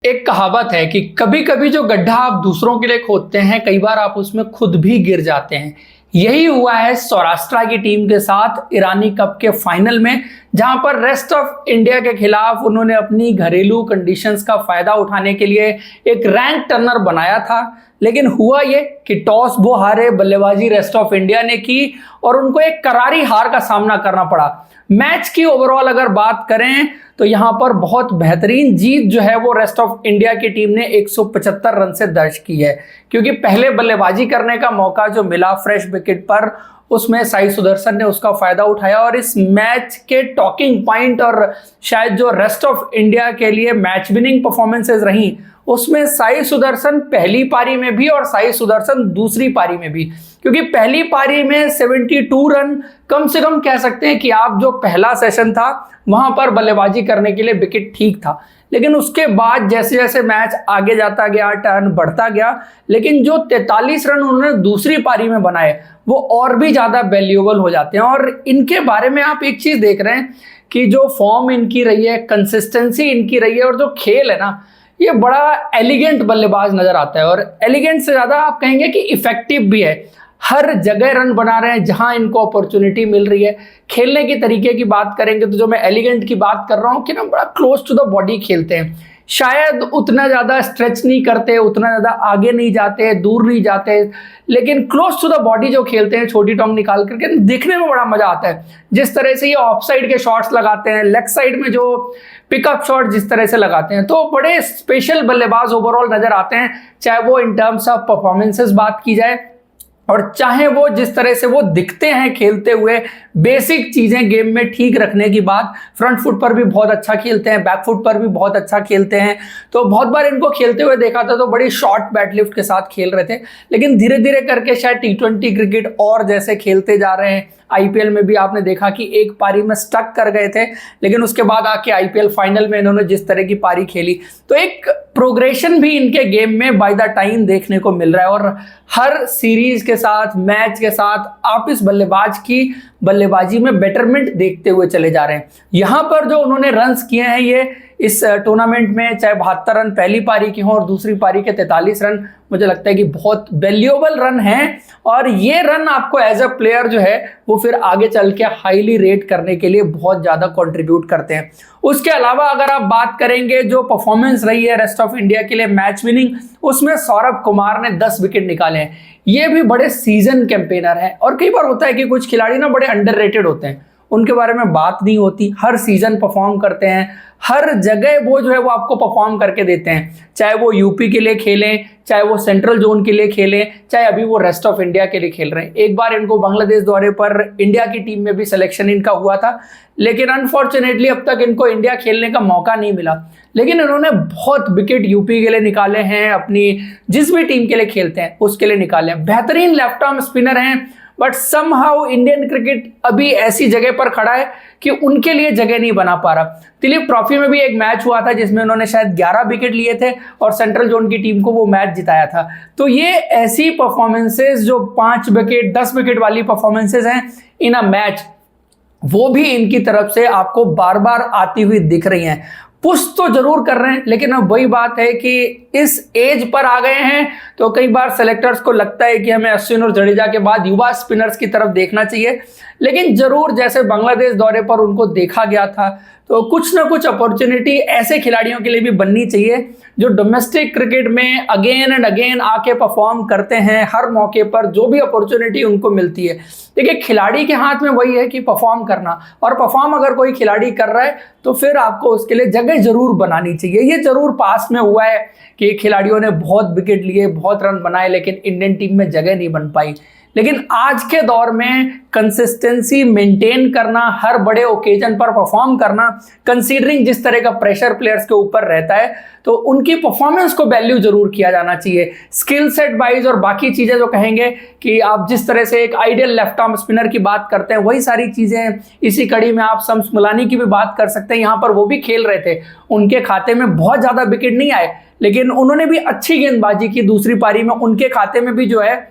एक कहावत है कि कभी कभी जो गड्ढा आप दूसरों के लिए खोदते हैं, कई बार आप उसमें खुद भी गिर जाते हैं। यही हुआ है सौराष्ट्र की टीम के साथ ईरानी कप के फाइनल में, जहां पर रेस्ट ऑफ इंडिया के खिलाफ उन्होंने अपनी घरेलू कंडीशंस का फायदा उठाने के लिए एक रैंक टर्नर बनाया था। लेकिन हुआ ये कि टॉस वो हारे, बल्लेबाजी रेस्ट ऑफ इंडिया ने की और उनको एक करारी हार का सामना करना पड़ा। मैच की ओवरऑल अगर बात करें तो यहां पर बहुत बेहतरीन जीत जो है वो रेस्ट ऑफ इंडिया की टीम ने 175 रन से दर्ज की है, क्योंकि पहले बल्लेबाजी करने का मौका जो मिला फ्रेश विकेट पर, उसमें साई सुदर्शन ने उसका फायदा उठाया। और इस मैच के टॉकिंग पॉइंट और शायद जो रेस्ट ऑफ इंडिया के लिए मैच विनिंग परफॉर्मेंसेज रही, उसमें साई सुदर्शन पहली पारी में भी और साई सुदर्शन दूसरी पारी में भी। क्योंकि पहली पारी में 72 रन कम से कम कह सकते हैं कि आप जो पहला सेशन था वहां पर बल्लेबाजी करने के लिए विकेट ठीक था। लेकिन उसके बाद जैसे जैसे मैच आगे जाता गया, टर्न बढ़ता गया, लेकिन जो 43 रन उन्होंने दूसरी पारी में बनाए वो और भी ज्यादा वैल्यूएबल हो जाते हैं। और इनके बारे में आप एक चीज देख रहे हैं कि जो फॉर्म इनकी रही है, कंसिस्टेंसी इनकी रही है और जो खेल है ना, ये बड़ा एलिगेंट बल्लेबाज नजर आता है। और एलिगेंट से ज्यादा आप कहेंगे कि इफेक्टिव भी है। हर जगह रन बना रहे हैं जहां इनको अपॉर्चुनिटी मिल रही है। खेलने के तरीके की बात करेंगे तो जो मैं एलिगेंट की बात कर रहा हूं कि ना, बड़ा क्लोज टू द बॉडी खेलते हैं। शायद उतना ज्यादा स्ट्रेच नहीं करते, उतना ज्यादा आगे नहीं जाते, दूर नहीं जाते, लेकिन क्लोज टू द बॉडी जो खेलते हैं, छोटी टोंग निकाल करके, देखने में बड़ा मजा आता है। जिस तरह से ये ऑफ साइड के शॉट्स लगाते हैं, लेग साइड में जो पिकअप शॉट जिस तरह से लगाते हैं, तो बड़े स्पेशल बल्लेबाज ओवरऑल नजर आते हैं। चाहे वो इन टर्म्स ऑफ परफॉर्मेंसेस बात की जाए और चाहे वो जिस तरह से वो दिखते हैं खेलते हुए, बेसिक चीजें गेम में ठीक रखने की बात, फ्रंट फुट पर भी बहुत अच्छा खेलते हैं, बैक फुट पर भी बहुत अच्छा खेलते हैं। तो बहुत बार इनको खेलते हुए देखा था तो बड़ी शॉर्ट बैट लिफ्ट के साथ खेल रहे थे, लेकिन धीरे धीरे करके शायद T20 क्रिकेट और जैसे खेलते जा रहे हैं। आईपीएल में भी आपने देखा कि एक पारी में स्टक कर गए थे, लेकिन उसके बाद आके आईपीएल फाइनल में इन्होंने जिस तरह की पारी खेली, तो एक प्रोग्रेशन भी इनके गेम में बाय द टाइम देखने को मिल रहा है। और हर सीरीज के साथ, मैच के साथ आप इस बल्लेबाज की बल्लेबाजी में बेटरमेंट देखते हुए चले जा रहे हैं। यहां पर जो उन्होंने रन्स किए हैं ये इस टूर्नामेंट में, चाहे 72 रन पहली पारी की हो और दूसरी पारी के 43 रन, मुझे लगता है कि बहुत वैल्यूएबल रन हैं। और ये रन आपको एज अ प्लेयर जो है वो फिर आगे चल के हाईली रेट करने के लिए बहुत ज्यादा कंट्रीब्यूट करते हैं। उसके अलावा अगर आप बात करेंगे जो परफॉर्मेंस रही है रेस्ट ऑफ इंडिया के लिए मैच विनिंग, उसमें सौरभ कुमार ने 10 विकेट निकाले हैं। ये भी बड़े सीजन कैंपेनर है। और कई बार होता है कि कुछ खिलाड़ी ना बड़े अंडररेटेड होते हैं, उनके बारे में बात नहीं होती। हर सीजन परफॉर्म करते हैं, हर जगह वो जो है वो आपको परफॉर्म करके देते हैं। चाहे वो यूपी के लिए खेलें, चाहे वो सेंट्रल जोन के लिए खेलें, चाहे अभी वो रेस्ट ऑफ इंडिया के लिए खेल रहे हैं। एक बार इनको बांग्लादेश दौरे पर इंडिया की टीम में भी सिलेक्शन इनका हुआ था, लेकिन अनफॉर्चुनेटली अब तक इनको इंडिया खेलने का मौका नहीं मिला। लेकिन इन्होंने बहुत विकेट यूपी के लिए निकाले हैं, अपनी जिस भी टीम के लिए खेलते हैं उसके लिए निकाले हैं। बेहतरीन लेफ्ट आर्म स्पिनर हैं, बट समहाउ इंडियन क्रिकेट अभी ऐसी जगह पर खड़ा है कि उनके लिए जगह नहीं बना पा रहा। दिलीप ट्रॉफी में भी एक मैच हुआ था जिसमें उन्होंने शायद 11 विकेट लिए थे और सेंट्रल जोन की टीम को वो मैच जिताया था। तो ये ऐसी परफॉर्मेंसेस जो 5 विकेट 10 विकेट वाली परफॉर्मेंसेस हैं इन अ मैच, वो भी इनकी तरफ से आपको बार बार आती हुई दिख रही हैं। पुश तो जरूर कर रहे हैं, लेकिन अब वही बात है कि इस एज पर आ गए हैं तो कई बार सेलेक्टर्स को लगता है कि हमें अश्विन और जडेजा के बाद युवा स्पिनर्स की तरफ देखना चाहिए। लेकिन जरूर जैसे बांग्लादेश दौरे पर उनको देखा गया था, तो कुछ ना कुछ अपॉर्चुनिटी ऐसे खिलाड़ियों के लिए भी बननी चाहिए जो डोमेस्टिक क्रिकेट में अगेन एंड अगेन आके परफॉर्म करते हैं। हर मौके पर जो भी अपॉर्चुनिटी उनको मिलती है, देखिए खिलाड़ी के हाथ में वही है कि परफॉर्म करना, और परफॉर्म अगर कोई खिलाड़ी कर रहा है तो फिर आपको उसके लिए जगह जरूर बनानी चाहिए। ये जरूर पास में हुआ है कि खिलाड़ियों ने बहुत विकेट लिए, बहुत रन बनाए, लेकिन इंडियन टीम में जगह नहीं बन पाई। लेकिन आज के दौर में कंसिस्टेंसी मेंटेन करना, हर बड़े ओकेजन पर परफॉर्म करना, कंसीडरिंग जिस तरह का प्रेशर प्लेयर्स के ऊपर रहता है, तो उनकी परफॉर्मेंस को वैल्यू जरूर किया जाना चाहिए। स्किल सेट वाइज और बाकी चीजें जो कहेंगे कि आप जिस तरह से एक आइडियल लेफ्ट आर्म स्पिनर की बात करते हैं, वही सारी चीजें इसी कड़ी में आप शम्स मुलानी की भी बात कर सकते हैं। यहाँ पर वो भी खेल रहे थे, उनके खाते में बहुत ज्यादा विकेट नहीं आए, लेकिन उन्होंने भी अच्छी गेंदबाजी की। दूसरी पारी में उनके खाते में भी जो है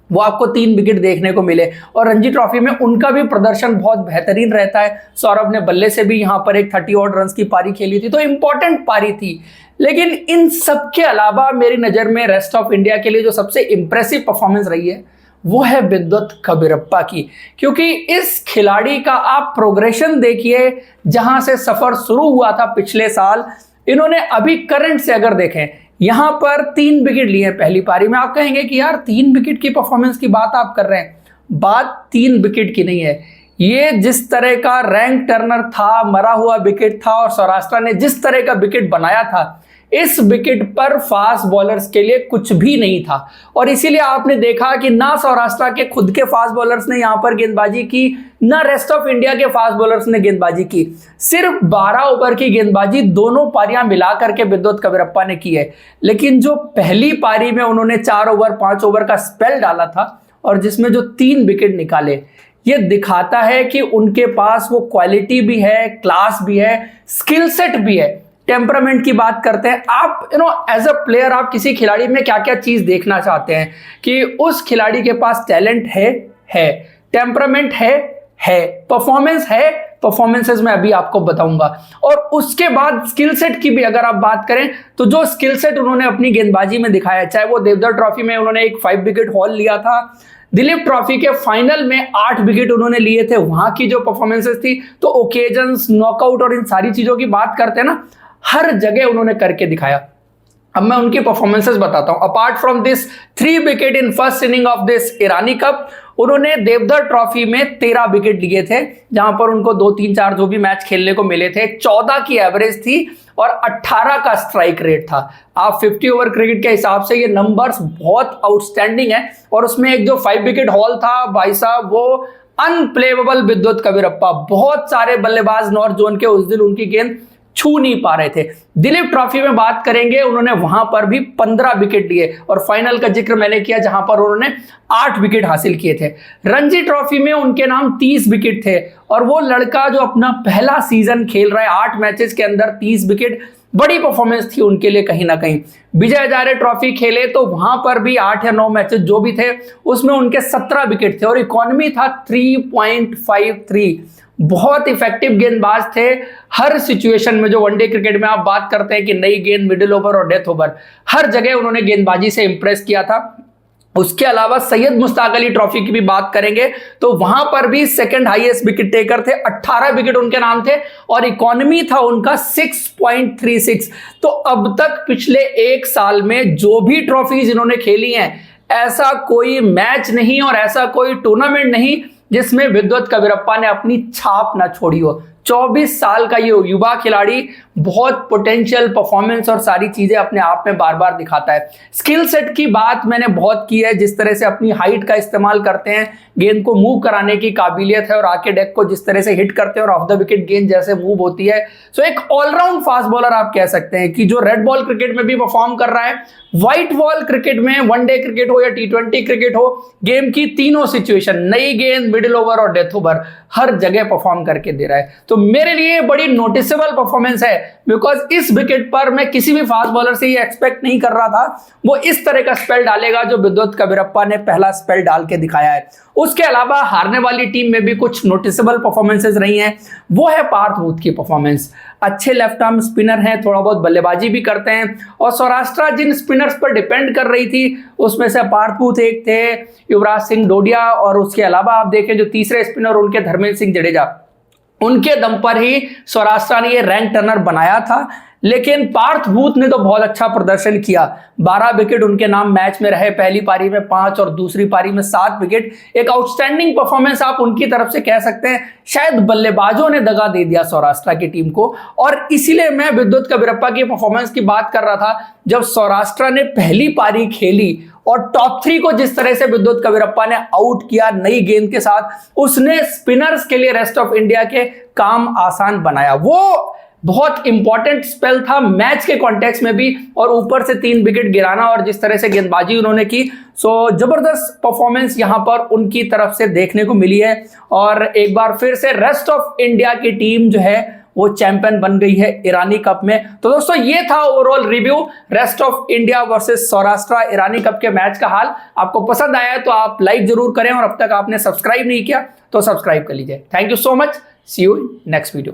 वो आपको 3 विकेट देखने को मिले, और रणजी ट्रॉफी में उनका भी प्रदर्शन बहुत बेहतरीन रहता है। सौरभ ने बल्ले से भी यहाँ पर एक 30 ऑड रन की पारी खेली थी, तो इंपॉर्टेंट पारी थी। लेकिन इन सब के अलावा मेरी नज़र में रेस्ट ऑफ इंडिया के लिए जो सबसे इंप्रेसिव परफॉर्मेंस रही है वो है विद्वत कबीरप्पा की, क्योंकि इस खिलाड़ी का आप प्रोग्रेशन देखिए, जहां से सफर शुरू हुआ था पिछले साल, इन्होंने अभी करंट से अगर देखें, यहां पर 3 विकेट लिए हैं पहली पारी में। आप कहेंगे कि यार 3 विकेट की परफॉर्मेंस की बात आप कर रहे हैं, बात 3 विकेट की नहीं है, ये जिस तरह का रैंक टर्नर था, मरा हुआ विकेट था, और सौराष्ट्र ने जिस तरह का विकेट बनाया था, इस विकेट पर फास्ट बॉलर्स के लिए कुछ भी नहीं था। और इसीलिए आपने देखा कि ना सौराष्ट्र के खुद के फास्ट बॉलर्स ने यहां पर गेंदबाजी की, ना रेस्ट ऑफ इंडिया के फास्ट बॉलर्स ने गेंदबाजी की। सिर्फ 12 ओवर की गेंदबाजी दोनों पारियां मिलाकर के विद्वत कबीरप्पा ने की है। लेकिन जो पहली पारी में उन्होंने 4 ओवर 5 ओवर का स्पेल डाला था और जिसमें जो 3 विकेट निकाले, ये दिखाता है कि उनके पास वो क्वालिटी भी है, क्लास भी है, स्किल सेट भी है। टेम्परामेंट की बात करते हैं, आप एज अ प्लेयर आप किसी खिलाड़ी में क्या क्या चीज देखना चाहते हैं कि उस खिलाड़ी के पास टैलेंट है, टेम्परामेंट है, परफॉर्मेंस है, परफॉर्मेंसेस में अभी आपको बताऊंगा। और उसके बाद स्किल सेट की भी अगर आप बात करें तो जो स्किल सेट उन्होंने अपनी गेंदबाजी में दिखाया, चाहे वो देवधर ट्रॉफी में उन्होंने एक 5 विकेट हॉल लिया था, दिलीप ट्रॉफी के फाइनल में 8 विकेट उन्होंने लिए थे, वहां की जो परफॉर्मेंसेस थी, तो ओकेजन्स, नॉकआउट और इन सारी चीजों की बात करते हैं ना, हर जगह उन्होंने करके दिखाया। अब मैं उनकी परफॉर्मेंसेस बताता हूं। Apart from this 3 wicket in first inning of this Irani cup, उन्होंने देवधर ट्रॉफी में 13 विकेट लिए थे, जहां पर उनको 2 3 4 जो भी मैच खेलने को मिले थे, 14 की एवरेज थी और 18 का स्ट्राइक रेट था। आप 50 ओवर क्रिकेट के हिसाब से ये नंबर्स बहुत आउटस्टैंडिंग है। और उसमें एक जो 5 विकेट हॉल था, भाई साहब, वो अनप्लेवेबल विद्वत कबीरप्पा, बहुत सारे बल्लेबाज नॉर्थ जोन के उस दिन उनकी गेंद छू नहीं पा रहे थे। दिलीप ट्रॉफी में बात करेंगे, उन्होंने वहां पर भी 15 विकेट लिए और फाइनल का जिक्र मैंने किया जहां पर उन्होंने 8 विकेट हासिल किए थे। रणजी ट्रॉफी में उनके नाम 30 विकेट थे और वो लड़का जो अपना पहला सीजन खेल रहा है, 8 मैचेस के अंदर 30 विकेट, बड़ी परफॉर्मेंस थी उनके लिए कहीं ना कहीं। विजय हजारे ट्रॉफी खेले तो वहां पर भी 8 या 9 मैचेस जो भी थे उसमें उनके 17 विकेट थे और इकोनॉमी था 3.53। बहुत इफेक्टिव गेंदबाज थे हर सिचुएशन में। जो वनडे क्रिकेट में आप बात करते हैं कि नई गेंद, मिडिल ओवर और डेथ ओवर, हर जगह उन्होंने गेंदबाजी से इंप्रेस किया था। उसके अलावा सैयद मुश्ताक अली ट्रॉफी की भी बात करेंगे तो वहां पर भी सेकंड हाईएस्ट विकेट टेकर थे, 18 विकेट उनके नाम थे और इकोनॉमी था उनका 6.36। तो अब तक पिछले 1 साल में जो भी ट्रॉफीज इन्होंने खेली हैं, ऐसा कोई मैच नहीं और ऐसा कोई टूर्नामेंट नहीं जिसमें विद्वत कबीरप्पा ने अपनी छाप ना छोड़ी हो। 24 साल का ये युवा खिलाड़ी बहुत पोटेंशियल, परफॉर्मेंस और सारी चीजें अपने आप में बार बार दिखाता है। स्किल सेट की बात मैंने बहुत की है, जिस तरह से अपनी हाइट का इस्तेमाल करते हैं, गेंद को मूव कराने की काबिलियत है और आके डेक को जिस तरह से हिट करते हैं और ऑफ द विकेट गेंद जैसे मूव होती है। सो एक ऑलराउंड फास्ट बॉलर आप कह सकते हैं कि जो रेड बॉल क्रिकेट में भी परफॉर्म कर रहा है, व्हाइट बॉल क्रिकेट में, वनडे क्रिकेट हो या T20 क्रिकेट हो, गेम की तीनों सिचुएशन, नई गेंद, मिडिल ओवर और डेथ ओवर, हर जगह परफॉर्म करके दे रहा है। तो मेरे लिए बड़ी नोटिसेबल परफॉर्मेंस है, बिकॉज इस विकेट पर मैं किसी भी फास्ट बॉलर से ये एक्सपेक्ट नहीं कर रहा था वो इस तरह का स्पेल डालेगा जो विद्वत कबीरप्पा ने पहला स्पेल डाल के दिखाया है। उसके अलावा हारने वाली टीम में भी कुछ नोटिसेबल परफॉर्मेंसेस रही हैं, वो है पार्थ बूथ की परफॉर्मेंस। अच्छे लेफ्ट आर्म स्पिनर हैं, थोड़ा बहुत बल्लेबाजी भी करते हैं और सौराष्ट्र जिन स्पिनर्स पर डिपेंड कर रही थी उसमें से पार्थ बूथ एक थे, युवराज सिंह डोडिया, और उसके अलावा आप देखें जो तीसरे स्पिनर उनके धर्मेंद्र सिंह जडेजा, उनके दम पर ही सौराष्ट्र ने ये रैंक टर्नर बनाया था। लेकिन पार्थ बूथ ने तो बहुत अच्छा प्रदर्शन किया, 12 विकेट उनके नाम मैच में रहे, पहली पारी में 5 और दूसरी पारी में 7 विकेट। एक आउटस्टैंडिंग परफॉर्मेंस आप उनकी तरफ से कह सकते हैं। शायद बल्लेबाजों ने दगा दे दिया सौराष्ट्र की टीम को और इसीलिए मैं विद्वत कबीरप्पा की परफॉर्मेंस की बात कर रहा था। जब सौराष्ट्र ने पहली पारी खेली और टॉप 3 को जिस तरह से विद्वत कबीरप्पा ने आउट किया नई गेंद के साथ, उसने स्पिनर्स के लिए रेस्ट ऑफ इंडिया के काम आसान बनाया। वो बहुत इंपॉर्टेंट स्पेल था मैच के कॉन्टेक्स्ट में भी, और ऊपर से 3 विकेट गिराना और जिस तरह से गेंदबाजी उन्होंने की, सो जबरदस्त परफॉर्मेंस यहां पर उनकी तरफ से देखने को मिली है। और एक बार फिर से रेस्ट ऑफ इंडिया की टीम जो है वो चैंपियन बन गई है ईरानी कप में। तो दोस्तों ये था overall review rest of India versus Saurashtra Irani cup के मैच का हाल। आपको पसंद आया तो आप लाइक जरूर करें और अब तक आपने सब्सक्राइब नहीं किया तो सब्सक्राइब कर लीजिए। Thank you so much, see you in next video.